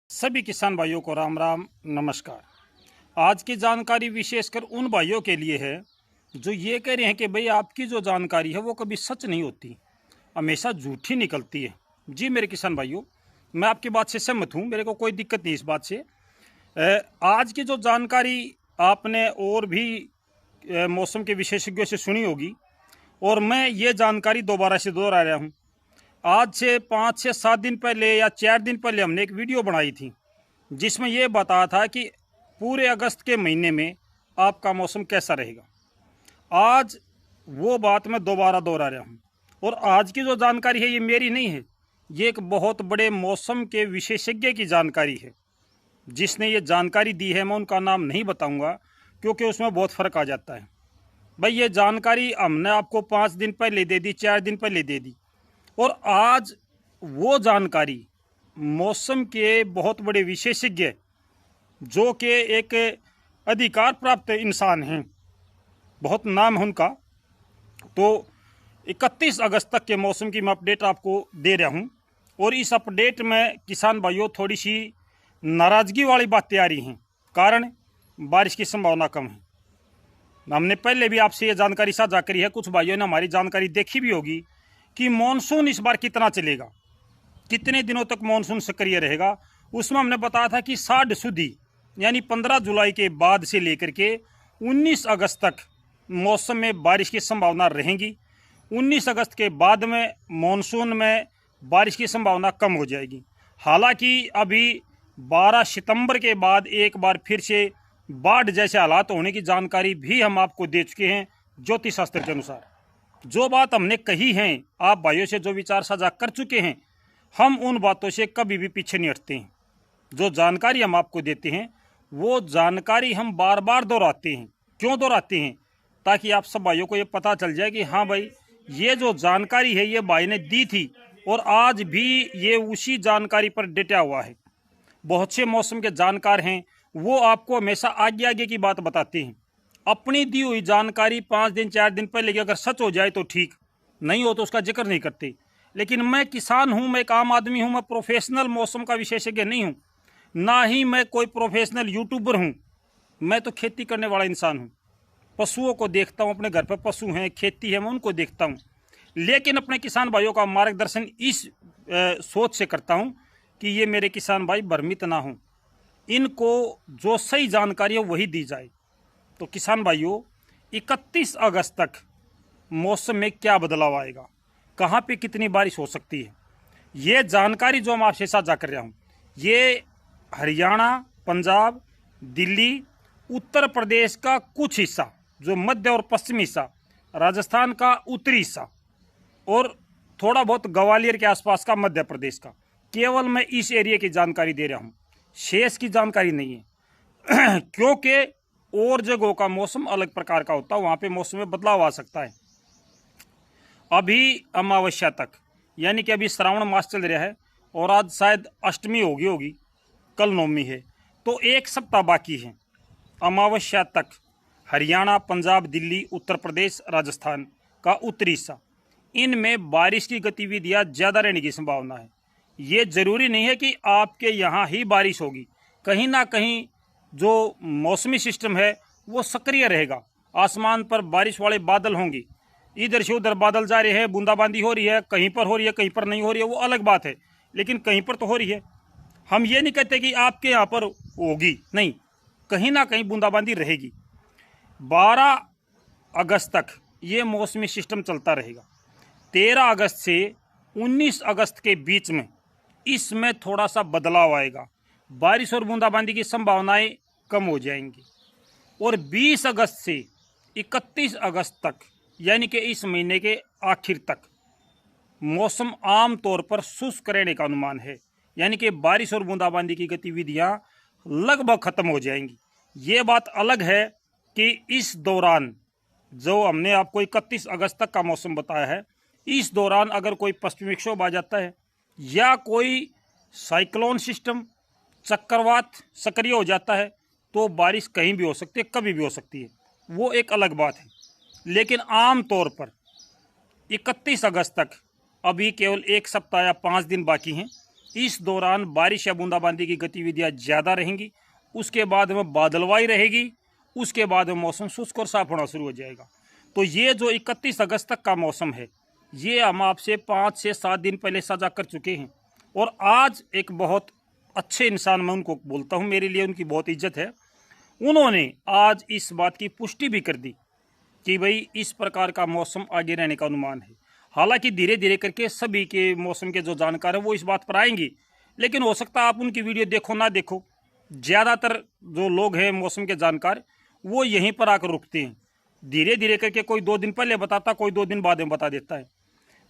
सभी किसान भाइयों को राम राम नमस्कार। आज की जानकारी विशेषकर उन भाइयों के लिए है जो ये कह रहे हैं कि भाई आपकी जो जानकारी है वो कभी सच नहीं होती, हमेशा झूठी निकलती है। जी मेरे किसान भाइयों, मैं आपकी बात से सहमत हूँ, मेरे को कोई दिक्कत नहीं इस बात से। आज की जो जानकारी आपने और भी मौसम के विशेषज्ञों से सुनी होगी और मैं ये जानकारी दोबारा से दोहरा रहा हूँ। आज से 5 से 7 दिन पहले या 4 दिन पहले हमने एक वीडियो बनाई थी जिसमें यह बताया था कि पूरे अगस्त के महीने में आपका मौसम कैसा रहेगा। आज वो बात मैं दोबारा दोहरा रहा हूँ और आज की जो जानकारी है ये मेरी नहीं है, ये एक बहुत बड़े मौसम के विशेषज्ञ की जानकारी है। जिसने ये जानकारी दी है मैं उनका नाम नहीं बताऊँगा क्योंकि उसमें बहुत फ़र्क आ जाता है। भाई ये जानकारी हमने आपको 5 दिन पहले दे दी, 4 दिन पहले दे दी और आज वो जानकारी मौसम के बहुत बड़े विशेषज्ञ जो कि एक अधिकार प्राप्त इंसान हैं, बहुत नाम है उनका, तो 31 अगस्त तक के मौसम की मैं अपडेट आपको दे रहा हूं। और इस अपडेट में किसान भाइयों थोड़ी सी नाराज़गी वाली बातें आ रही हैं, कारण बारिश की संभावना कम है। हमने पहले भी आपसे ये जानकारी साझा करी है, कुछ भाइयों ने हमारी जानकारी देखी भी होगी कि मॉनसून इस बार कितना चलेगा, कितने दिनों तक मॉनसून सक्रिय रहेगा। उसमें हमने बताया था कि 60 सुधी यानी 15 जुलाई के बाद से लेकर के 19 अगस्त तक मौसम में बारिश की संभावना रहेगी। 19 अगस्त के बाद में मॉनसून में बारिश की संभावना कम हो जाएगी। हालांकि अभी 12 सितंबर के बाद एक बार फिर से बाढ़ जैसे हालात होने की जानकारी भी हम आपको दे चुके हैं। ज्योतिष शास्त्र के अनुसार जो बात हमने कही है, आप भाइयों से जो विचार साझा कर चुके हैं, हम उन बातों से कभी भी पीछे नहीं हटते हैं। जो जानकारी हम आपको देते हैं वो जानकारी हम बार बार दोहराते हैं। क्यों दोहराते हैं? ताकि आप सब भाइयों को ये पता चल जाए कि हाँ भाई ये जो जानकारी है ये भाई ने दी थी और आज भी ये उसी जानकारी पर डटा हुआ है। बहुत से मौसम के जानकार हैं, वो आपको हमेशा आगे आगे की बात बताते हैं। अपनी दी हुई जानकारी 5 दिन 4 दिन पहले की अगर सच हो जाए तो ठीक, नहीं हो तो उसका जिक्र नहीं करते। लेकिन मैं किसान हूं, मैं एक आम आदमी हूं, मैं प्रोफेशनल मौसम का विशेषज्ञ नहीं हूं, ना ही मैं कोई प्रोफेशनल यूट्यूबर हूं। मैं तो खेती करने वाला इंसान हूं, पशुओं को देखता हूं, अपने घर पर पशु हैं, खेती है, मैं उनको देखता हूं। लेकिन अपने किसान भाइयों का मार्गदर्शन इस सोच से करता हूं कि ये मेरे किसान भाई भ्रमित ना हों, इनको जो सही जानकारी है वही दी जाए। तो किसान भाइयों 31 अगस्त तक मौसम में क्या बदलाव आएगा, कहाँ पे कितनी बारिश हो सकती है, ये जानकारी जो हम आपसे साझा कर रहा हूँ, ये हरियाणा, पंजाब, दिल्ली, उत्तर प्रदेश का कुछ हिस्सा, जो मध्य और पश्चिमी हिस्सा, राजस्थान का उत्तरी हिस्सा और थोड़ा बहुत ग्वालियर के आसपास का मध्य प्रदेश का, केवल मैं इस एरिया की जानकारी दे रहा हूँ, शेष की जानकारी नहीं है। क्योंकि और जगहों का मौसम अलग प्रकार का होता है, वहाँ पे मौसम में बदलाव आ सकता है। अभी अमावस्या तक यानी कि अभी श्रावण मास चल रहा है और आज शायद अष्टमी होगी, कल नवमी है, तो एक सप्ताह बाकी है। अमावस्या तक हरियाणा, पंजाब, दिल्ली, उत्तर प्रदेश, राजस्थान का उत्तरी हिस्सा, इनमें बारिश की गतिविधियाँ ज़्यादा रहने की संभावना है। ये जरूरी नहीं है कि आपके यहाँ ही बारिश होगी, कहीं ना कहीं जो मौसमी सिस्टम है वो सक्रिय रहेगा। आसमान पर बारिश वाले बादल होंगे, इधर से उधर बादल जा रहे हैं, बूंदाबांदी हो रही है, कहीं पर हो रही है कहीं पर नहीं हो रही है, वो अलग बात है, लेकिन कहीं पर तो हो रही है। हम ये नहीं कहते कि आपके यहाँ पर होगी, नहीं, कहीं ना कहीं बूंदाबांदी रहेगी। 12 अगस्त तक ये मौसमी सिस्टम चलता रहेगा। 13 अगस्त से 19 अगस्त के बीच में इसमें थोड़ा सा बदलाव आएगा, बारिश और बूंदाबांदी की संभावनाएं कम हो जाएंगी। और 20 अगस्त से 31 अगस्त तक यानी कि इस महीने के आखिर तक मौसम आम तौर पर शुष्क रहने का अनुमान है, यानी कि बारिश और बूंदाबांदी की गतिविधियां लगभग खत्म हो जाएंगी। ये बात अलग है कि इस दौरान जो हमने आपको 31 अगस्त तक का मौसम बताया है, इस दौरान अगर कोई पश्चिमी विक्षोभ आ जाता है या कोई साइक्लोन सिस्टम, चक्रवात सक्रिय हो जाता है तो बारिश कहीं भी हो सकती है, कभी भी हो सकती है, वो एक अलग बात है। लेकिन आम तौर पर 31 अगस्त तक अभी केवल एक सप्ताह या 5 दिन बाकी हैं। इस दौरान बारिश या बूंदाबांदी की गतिविधियां ज़्यादा रहेंगी। उसके बाद में बादलवाई रहेगी। उसके बाद में मौसम शुष्क और साफ होना शुरू हो जाएगा। तो ये जो 31 अगस्त तक का मौसम है, ये हम आपसे 5 से 7 दिन पहले साझा कर चुके हैं। और आज एक बहुत अच्छे इंसान, मैं उनको बोलता हूँ, मेरे लिए उनकी बहुत इज्जत है, उन्होंने आज इस बात की पुष्टि भी कर दी कि भाई इस प्रकार का मौसम आगे रहने का अनुमान है। हालांकि धीरे धीरे करके सभी के मौसम के जो जानकार हैं वो इस बात पर आएंगे, लेकिन हो सकता है आप उनकी वीडियो देखो ना देखो, ज़्यादातर जो लोग हैं मौसम के जानकार वो यहीं पर आकर रुकते हैं। धीरे धीरे करके कोई 2 दिन पहले बताता, कोई 2 दिन बाद में बता देता है।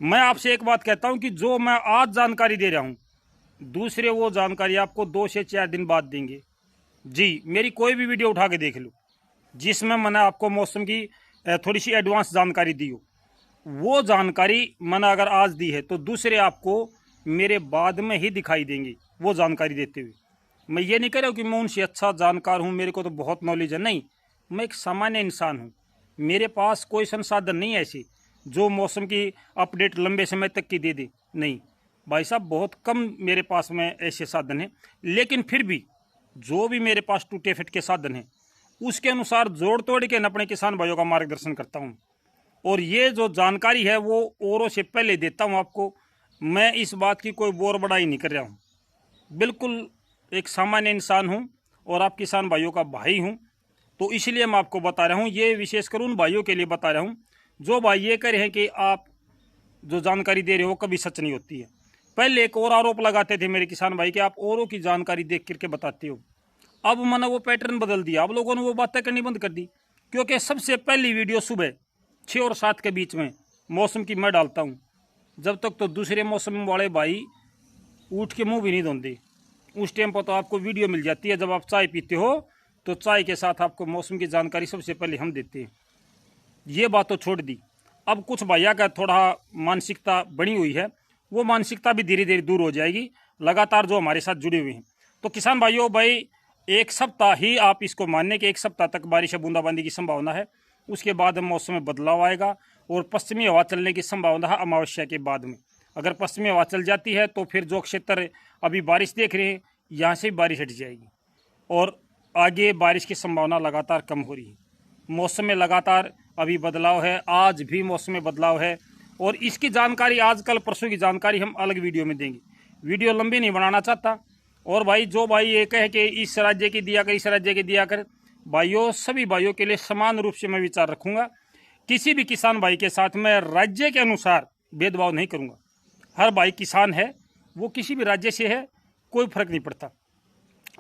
मैं आपसे एक बात कहता हूं कि जो मैं आज जानकारी दे रहा हूं, दूसरे वो जानकारी आपको 2 से 4 दिन बाद देंगे। जी, मेरी कोई भी वीडियो उठा के देख लो जिसमें मैंने आपको मौसम की थोड़ी सी एडवांस जानकारी दी हो, वो जानकारी मैंने अगर आज दी है तो दूसरे आपको मेरे बाद में ही दिखाई देंगे वो जानकारी देते हुए। मैं ये नहीं कह रहा हूँ कि मैं उनसे अच्छा जानकार हूँ, मेरे को तो बहुत नॉलेज है, नहीं। मैं एक सामान्य इंसान हूँ, मेरे पास कोई संसाधन नहीं है ऐसे जो मौसम की अपडेट लंबे समय तक की दे दे, नहीं भाई साहब, बहुत कम मेरे पास में ऐसे साधन हैं। लेकिन फिर भी जो भी मेरे पास टूटे फिटके साधन हैं उसके अनुसार जोड़ तोड़ के अपने किसान भाइयों का मार्गदर्शन करता हूँ। और ये जो जानकारी है वो औरों से पहले देता हूँ आपको। मैं इस बात की कोई बोर बड़ाई नहीं कर रहा हूँ, बिल्कुल एक सामान्य इंसान हूँ और आप किसान भाइयों का भाई हूँ। तो इसलिए मैं आपको बता रहा हूँ, ये विशेषकर उन भाइयों के लिए बता रहा हूँ जो भाई ये कह रहे हैं कि आप जो जानकारी दे रहे हो कभी सच नहीं होती है। पहले एक और आरोप लगाते थे मेरे किसान भाई कि आप औरों की जानकारी देख करके बताते हो। अब मैंने वो पैटर्न बदल दिया, अब लोगों ने वो बातें करनी बंद कर दी, क्योंकि सबसे पहली वीडियो सुबह 6 और 7 के बीच में मौसम की मैं डालता हूँ। जब तक तो दूसरे मौसम वाले भाई उठ के मुंह भी नहीं धोते। उस टाइम पर तो आपको वीडियो मिल जाती है, जब आप चाय पीते हो तो चाय के साथ आपको मौसम की जानकारी सबसे पहले हम देते हैं। ये बात तो छोड़ दी। अब कुछ भैया का थोड़ा मानसिकता बनी हुई है, वो मानसिकता भी धीरे धीरे दूर हो जाएगी, लगातार जो हमारे साथ जुड़े हुए हैं। तो किसान भाइयों, भाई एक सप्ताह ही आप इसको मानने के, एक सप्ताह तक बारिश या बूंदाबांदी की संभावना है। उसके बाद मौसम में बदलाव आएगा और पश्चिमी हवा चलने की संभावना है अमावस्या के बाद में। अगर पश्चिमी हवा चल जाती है तो फिर जो क्षेत्र अभी बारिश देख रहे हैं यहाँ से बारिश हट जाएगी और आगे बारिश की संभावना लगातार कम हो रही है। मौसम में लगातार अभी बदलाव है, आज भी मौसम में बदलाव है और इसकी जानकारी आज कल परसों की जानकारी हम अलग वीडियो में देंगे। वीडियो लंबी नहीं बनाना चाहता। और भाई जो भाई ये कहे कि इस राज्य की दिया कर, इस राज्य की दिया कर, भाइयों सभी भाइयों के लिए समान रूप से मैं विचार रखूंगा। किसी भी किसान भाई के साथ मैं राज्य के अनुसार भेदभाव नहीं करूंगा। हर भाई किसान है, वो किसी भी राज्य से है, कोई फर्क नहीं पड़ता,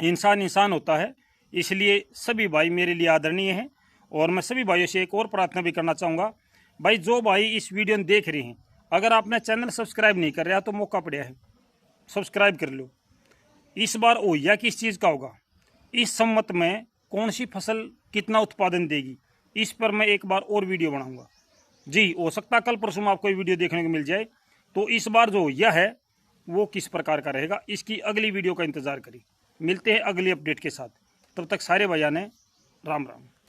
इंसान इंसान होता है। इसलिए सभी भाई मेरे लिए आदरणीय हैं। और मैं सभी भाइयों से एक और प्रार्थना भी करना चाहूँगा, भाई जो भाई इस वीडियो में देख रहे हैं, अगर आपने चैनल सब्सक्राइब नहीं कर रहा तो मौका पड़ा है, सब्सक्राइब कर लो। इस बार ओहिया किस चीज़ का होगा, इस सम्मत में कौन सी फसल कितना उत्पादन देगी, इस पर मैं एक बार और वीडियो बनाऊंगा। जी, हो सकता कल परसों में आपको वीडियो देखने को मिल जाए। तो इस बार जो ओहिया है वो किस प्रकार का रहेगा, इसकी अगली वीडियो का इंतज़ार करें। मिलते हैं अगली अपडेट के साथ, तब तक सारे भैया ने राम राम।